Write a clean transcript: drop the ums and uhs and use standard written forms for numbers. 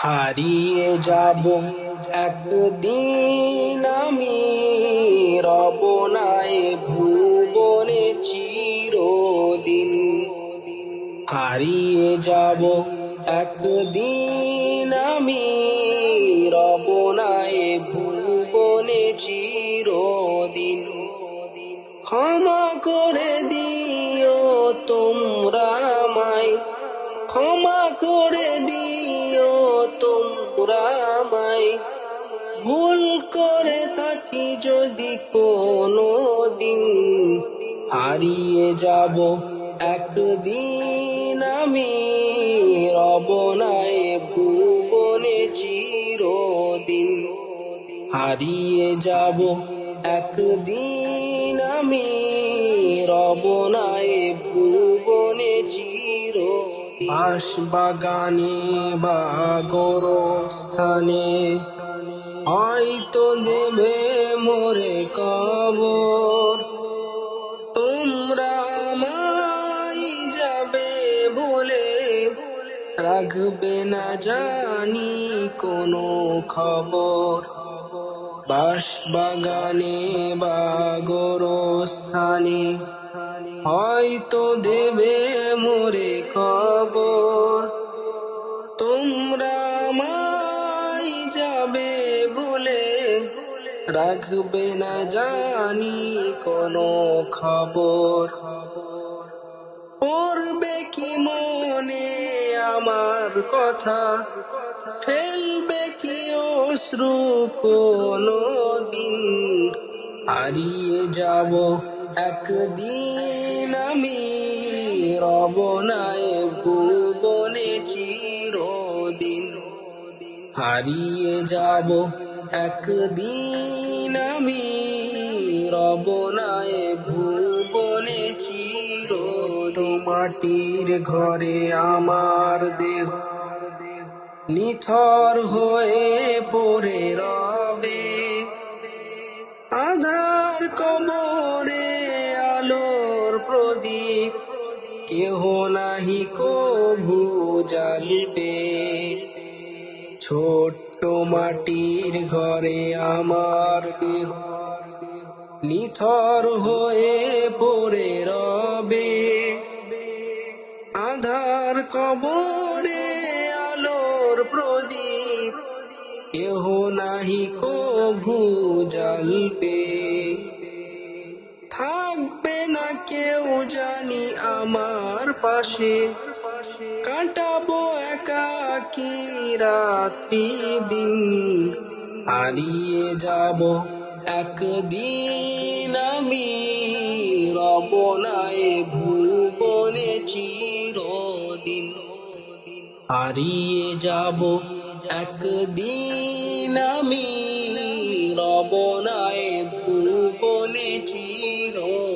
হারিয়ে যাব একদিন আমি, রব না এ ভুবনে চিরদিন। হারিয়ে যাব একদিন আমি, রব না এ ভুবনে চিরদিন। ক্ষমা করে দিও তোমরা আমায়, ক্ষমা করে দিও তোমরা আমায়, ভুল করে থাকি যদি কোনো দিন। হারিয়ে যাব একদিন আমি, রব না এ ভুবনে চিরদিন। হারিয়ে যাব একদিন আমি, রব না এ ভুবনে চিরদিন। বাঁশবাগানে বা গোরস্থানে হয়তো দেবে মোরে কবর। তোমরা আমায় যাবে বলে রাখবে না জানি কোনো খবর। বাঁশবাগানে বা গোরস্থানে হয়তো দেবে মোরে কবর। তোমরা আমায় যাবে বলে রাখবে না জানি কোনো খবর। পড়বে কি মনে আমার কথা, ফেলবে কি অশ্রু কোনো দিন। হারিয়ে যাব একদিন আমি, রব না এ ভুবনে চিরদিন। হারিয়ে যাব একদিন আমি, রব না এ ভুবনে চিরদিন। মাটির ঘরে আমার দেহ নিথর হয়ে পড়ে রবে, আধার কবরে আলোর প্রদীপ কেহ নাহি কভু জ্বালবে। ছোট্ট মাটির ঘরে আমার দেহ নিথর হয়ে পড়ে রবে, আধার কবরে আলোর প্রদীপ কেহ নাহি কভু জ্বালবে। থাকবে না কেউ জানি আমার পাশে, কাটাবো একাকী রাত্রি দিন। হারিয়ে যাব একদিন আমি, রব না এ ভুবনে চিরদিন। হারিয়ে যাব একদিন আমি, রব না এ ভুবনে চিরদিন।